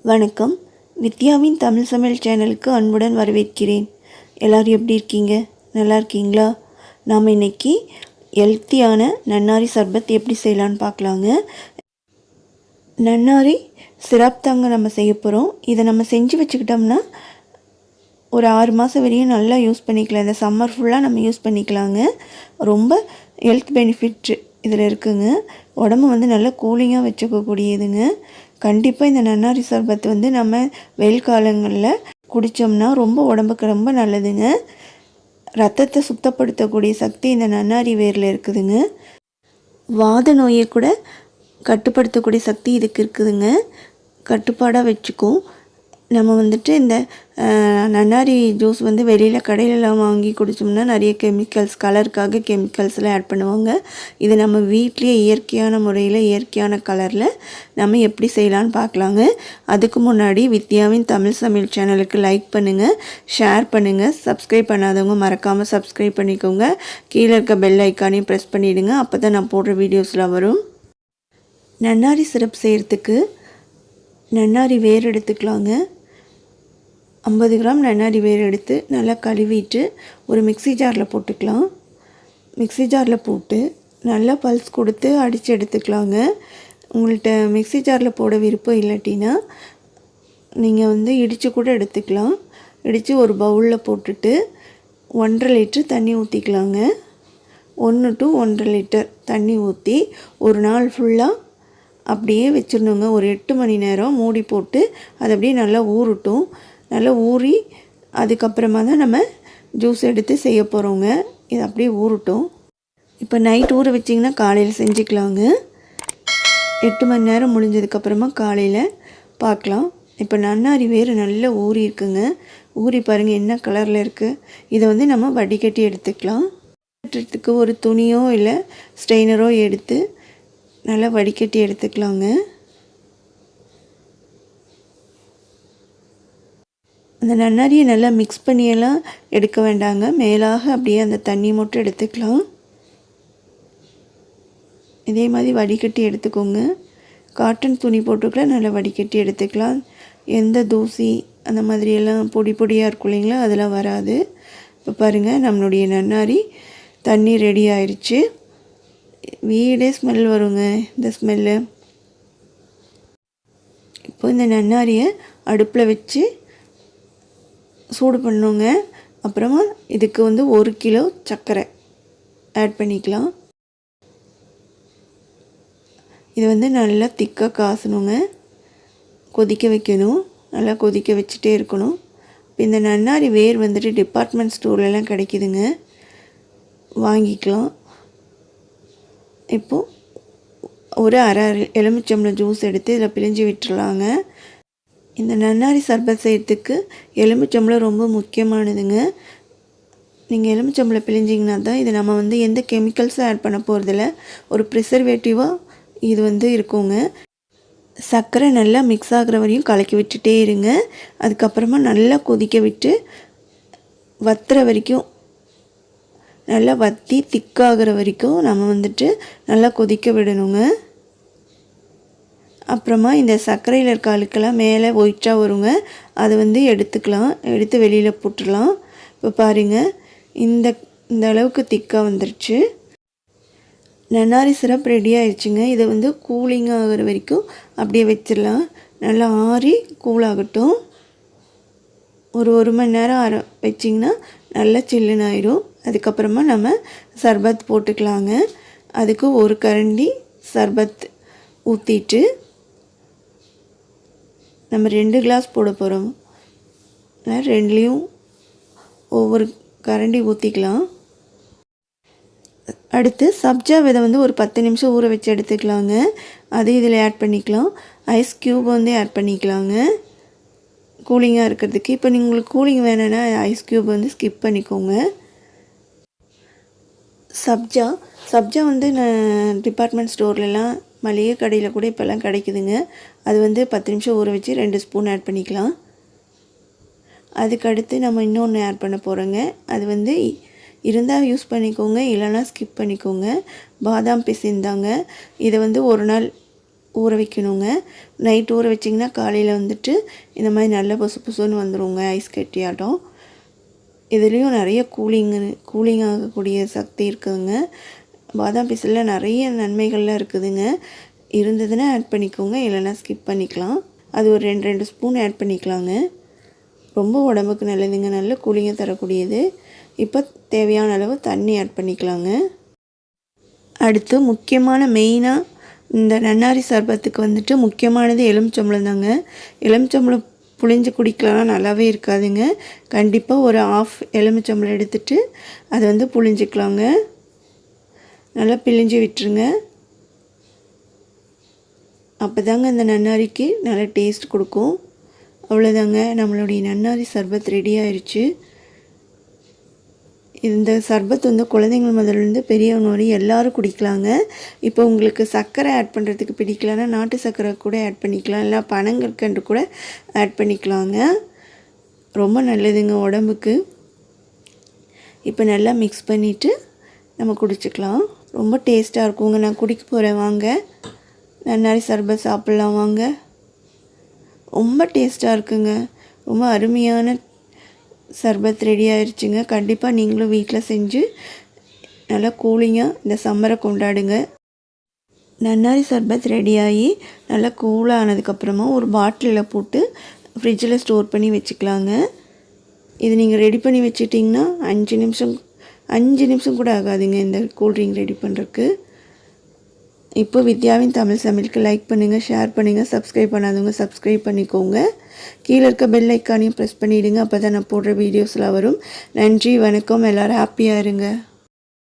வணக்கம். வித்யாவின் தமிழ் சமையல் சேனலுக்கு அன்புடன் வரவேற்கிறேன். எல்லோரும் எப்படி இருக்கீங்க? நல்லா இருக்கீங்களா? நாம் இன்றைக்கி ஹெல்த்தியான நன்னாரி சர்பத் எப்படி செய்யலான்னு பார்க்கலாங்க. நன்னாரி சிரப் தாங்க நம்ம செய்ய போகிறோம். இதை நம்ம செஞ்சு வச்சுக்கிட்டோம்னா ஒரு 6 மாதம் வரையும் நல்லா யூஸ் பண்ணிக்கலாம். இந்த சம்மர் ஃபுல்லாக நம்ம யூஸ் பண்ணிக்கலாங்க. ரொம்ப ஹெல்த் பெனிஃபிட் இதில் இருக்குங்க. உடம்பு நல்லா கூலிங்காக வச்சுக்கக்கூடியதுங்க. கண்டிப்பாக இந்த நன்னாரி சர்பத் நம்ம வெயில் காலங்களில் குடித்தோம்னா ரொம்ப உடம்புக்கு ரொம்ப நல்லதுங்க. ரத்தத்தை சுத்தப்படுத்தக்கூடிய சக்தி இந்த நன்னாரி வேரில் இருக்குதுங்க. வாத நோயை கூட கட்டுப்படுத்தக்கூடிய சக்தி இதுக்கு இருக்குதுங்க. கட்டுப்பாடாக வச்சுக்கும். நம்ம இந்த நன்னாரி ஜூஸ் வெளியில் கடையிலலாம் வாங்கி குடித்தோம்னா நிறைய கெமிக்கல்ஸ், கலருக்காக கெமிக்கல்ஸ்லாம் ஆட் பண்ணுவாங்க. இது நம்ம வீட்லேயே இயற்கையான முறையில் இயற்கையான கலரில் நம்ம எப்படி செய்யலான்னு பார்க்கலாங்க. அதுக்கு முன்னாடி வித்யாவின் தமிழ் சமையல் சேனலுக்கு லைக் பண்ணுங்கள், ஷேர் பண்ணுங்கள். சப்ஸ்கிரைப் பண்ணாதவங்க மறக்காமல் சப்ஸ்கிரைப் பண்ணிக்கோங்க. கீழே இருக்க பெல் ஐக்கானையும் ப்ரெஸ் பண்ணிவிடுங்க. அப்போ தான் நான் போடுற வீடியோஸ்லாம் வரும். நன்னாரி சிரப் செய்கிறதுக்கு நன்னாரி வேர் எடுத்துக்கலாங்க. 50 கிராம் நன்னாரி வேர் எடுத்து நல்லா கழுவிட்டு ஒரு மிக்ஸி ஜாரில் போட்டுக்கலாம். மிக்ஸி ஜாரில் போட்டு நல்லா பல்ஸ் கொடுத்து அடித்து எடுத்துக்கலாங்க. உங்கள்கிட்ட மிக்ஸி ஜாரில் போட விருப்பம் இல்லாட்டினா நீங்கள் இடித்து கூட எடுத்துக்கலாம். இடித்து ஒரு பவுலில் போட்டுட்டு 1.5 லிட்டர் தண்ணி ஊற்றிக்கலாங்க. 1 to 1.5 லிட்டர் தண்ணி ஊற்றி ஒரு நாள் ஃபுல்லாக அப்படியே வச்சிடணுங்க. ஒரு 8 மணி நேரம் மூடி போட்டு அது அப்படியே நல்லா ஊறட்டும். நல்லா ஊறி அதுக்கப்புறமா தான் நம்ம ஜூஸ் எடுத்து செய்ய போகிறோங்க. இது அப்படியே ஊறட்டும். இப்போ நைட் ஊற வச்சிங்கன்னா காலையில் செஞ்சுக்கலாங்க. 8 மணி நேரம் முடிஞ்சதுக்கப்புறமா காலையில் பார்க்கலாம். இப்போ நன்னாரி வேறு நல்லா ஊறி இருக்குங்க. ஊறி பாருங்கள் என்ன கலரில் இருக்குது. இதை நம்ம வடிகட்டி எடுத்துக்கலாம். எடுத்துக்கு ஒரு துணியோ இல்லை ஸ்ட்ரெயினரோ எடுத்து நல்லா வடிகட்டி எடுத்துக்கலாங்க. அந்த நன்னாரியை நல்லா மிக்ஸ் பண்ணியெல்லாம் எடுக்க வேண்டாங்க. மேலாக அப்படியே அந்த தண்ணி மட்டும் எடுத்துக்கலாம். இதே மாதிரி வடிகட்டி எடுத்துக்கோங்க. காட்டன் துணி போட்டுக்கூட நல்லா வடிகட்டி எடுத்துக்கலாம். எந்த தூசி அந்த மாதிரியெல்லாம் பொடி பொடியாக இருக்கும் இல்லைங்களா, அதெல்லாம் வராது. இப்போ பாருங்கள், நம்மளுடைய நன்னாரி தண்ணி ரெடி ஆயிடுச்சு. வீடே ஸ்மெல் வருங்க இந்த ஸ்மெல்லு. இப்போ இந்த நன்னாரியை அடுப்பில் வச்சு சூடு பண்ணுங்க. அப்புறமா இதுக்கு 1 கிலோ சர்க்கரை ஆட் பண்ணிக்கலாம். இது நல்லா திக்காக காசணுங்க. கொதிக்க வைக்கணும். நல்லா கொதிக்க வச்சுட்டே இருக்கணும். இப்போ இந்த நன்னாரி வேர் டிபார்ட்மெண்ட் ஸ்டோர்லலாம் கிடைக்குதுங்க, வாங்கிக்கலாம். இப்போது ஒரு அரை எலுமிச்சம்பழம் ஜூஸ் எடுத்து இதில் பிழிஞ்சு விட்டுறலாங்க. இந்த நன்னாரி சர்பத் செய்கிறதுக்கு எலுமிச்சம்பழம் ரொம்ப முக்கியமானதுங்க. நீங்கள் எலுமிச்சம்பழம் பிழிஞ்சிங்கன்னா தான் இது நம்ம எந்த கெமிக்கல்ஸும் ஆட் பண்ண போகிறதில்ல. ஒரு ப்ரிசர்வேட்டிவாக இது இருக்குங்க. சர்க்கரை நல்லா மிக்ஸ் ஆகிற வரையும் கலக்கி விட்டுட்டே இருங்க. அதுக்கப்புறமா நல்லா கொதிக்க விட்டு வத்துற வரைக்கும், நல்லா வற்றி திக்காகிற வரைக்கும் நம்ம நல்லா கொதிக்க விடணுங்க. அப்புறமா இந்த சர்க்கரையில் இருக்க அழுக்கெல்லாம் மேலே ஒயிட்டாக வருங்க. அதை எடுத்துக்கலாம். எடுத்து வெளியில் போட்டுடலாம். இப்போ பாருங்கள், இந்த அளவுக்கு திக்காக வந்துருச்சு. நன்னாரி சிரப் ரெடி ஆயிடுச்சுங்க. இதை கூலிங் ஆகிற வரைக்கும் அப்படியே வச்சிடலாம். நல்லா ஆறி கூலாகட்டும். ஒரு மணி நேரம் வச்சிங்கன்னா நல்லா சில்லுன்னு ஆயிடும். அதுக்கப்புறமா நம்ம சர்பத் போட்டுக்கலாங்க. அதுக்கு ஒரு கரண்டி சர்பத் ஊற்றிட்டு நம்ம 2 கிளாஸ் போட போகிறோம். 2லேயும் ஒவ்வொரு கரண்டி ஊற்றிக்கலாம். அடுத்து சப்ஜா விதை ஒரு 10 நிமிஷம் ஊற வச்சு எடுத்துக்கலாங்க. அது இதில் ஆட் பண்ணிக்கலாம். ஐஸ் க்யூப் ஆட் பண்ணிக்கலாங்க கூலிங்காக இருக்கிறதுக்கு. இப்போ உங்களுக்கு கூலிங் வேணும்னா ஐஸ் க்யூப் ஸ்கிப் பண்ணிக்கோங்க. சப்ஜா டிபார்ட்மெண்ட் ஸ்டோர்லலாம் மளிகை கடையில் கூட இப்போல்லாம் கிடைக்குதுங்க. அது 10 நிமிஷம் ஊற வச்சு 2 ஸ்பூன் ஆட் பண்ணிக்கலாம். அதுக்கடுத்து நம்ம இன்னொன்று ஆட் பண்ண போகிறோங்க. அது இருந்தால் யூஸ் பண்ணிக்கோங்க, இல்லைனா ஸ்கிப் பண்ணிக்கோங்க. பாதாம் பிசின்தாங்க. இதை ஒரு நாள் ஊற வைக்கணுங்க. நைட் ஊற வச்சிங்கன்னா காலையில் வந்துட்டு இந்த மாதிரி நல்ல பொசு பொசுன்னு வந்துடுங்க ஐஸ் கட்டியாட்டம். இதுலேயும் நிறைய கூலிங் ஆகக்கூடிய சக்தி இருக்குதுங்க. பாதாம் பிசினில் நிறைய நன்மைகள்லாம் இருக்குதுங்க. இருந்ததுன்னா ஆட் பண்ணிக்கோங்க, இல்லைன்னா ஸ்கிப் பண்ணிக்கலாம். அது ஒரு 2 ஸ்பூன் ஆட் பண்ணிக்கலாங்க. ரொம்ப உடம்புக்கு நல்லதுங்க, நல்ல கூலிங்கை தரக்கூடியது. இப்போ தேவையான அளவு தண்ணி ஆட் பண்ணிக்கலாங்க. அடுத்து முக்கியமான மெயினாக இந்த நன்னாரி சர்பத்துக்கு வந்துட்டு முக்கியமானது எலுமிச்சம்பழம் தாங்க. எலுமிச்சம்பழம் புளிஞ்சு குடிக்கலாம் நல்லாவே இருக்காதுங்க. கண்டிப்பாக ஒரு 1/2 எலுமிச்சம்பழம் எடுத்துகிட்டு அதை வந்து புளிஞ்சிக்கலாங்க. நல்லா பிழிஞ்சு விட்டுருங்க. அப்போ தாங்க இந்த நன்னாரிக்கு நல்ல டேஸ்ட் கொடுக்கும். அவ்வளோதாங்க, நம்மளுடைய நன்னாரி சர்பத் ரெடி ஆயிடுச்சு. இந்த சர்பத் வந்து குழந்தைங்கள் முதல்லேருந்து பெரியவங்க வரை எல்லோரும் குடிக்கலாங்க. இப்போ உங்களுக்கு சர்க்கரை ஆட் பண்ணுறதுக்கு பிடிக்கலன்னா நாட்டு சர்க்கரை கூட ஆட் பண்ணிக்கலாம், இல்லை பனங்கற்கண்டு கூட ஆட் பண்ணிக்கலாங்க. ரொம்ப நல்லதுங்க உடம்புக்கு. இப்போ நல்லா மிக்ஸ் பண்ணிவிட்டு நம்ம குடிச்சிக்கலாம். ரொம்ப டேஸ்ட்டாக இருக்குங்க. நான் குடிக்க போகிறேன், வாங்க. நன்னாரி சர்பத் சாப்பிட்லாம் வாங்க. ரொம்ப டேஸ்ட்டாக இருக்குங்க. ரொம்ப அருமையான சர்பத் ரெடி ஆயிடுச்சுங்க. கண்டிப்பாக நீங்களும் வீட்டில் செஞ்சு நல்லா கூலிங்காக இந்த சம்மரை கொண்டாடுங்க. நன்னாரி சர்பத் ரெடியாகி நல்லா கூலாக ஆனதுக்கப்புறமா ஒரு பாட்டிலில் போட்டு ஃப்ரிட்ஜில் ஸ்டோர் பண்ணி வச்சுக்கலாங்க. இது நீங்கள் ரெடி பண்ணி வச்சிட்டிங்கன்னா 5 நிமிஷம் கூட ஆகாதுங்க இந்த கூல்ட்ரிங்க் ரெடி பண்ணுறதுக்கு. இப்போ வித்யாவின் தமிழ் சமையலுக்கு லைக் பண்ணுங்கள், ஷேர் பண்ணுங்கள், சப்ஸ்கிரைப் பண்ணாதவங்க சப்ஸ்கிரைப் பண்ணிக்கோங்க. கீழே இருக்க பெல் ஐக்கானையும் ப்ரெஸ் பண்ணிவிடுங்க. அப்போ தான் நான் போடுற வீடியோஸ்லாம் வரும். நன்றி, வணக்கம். எல்லோரும் ஹாப்பியாக இருங்க.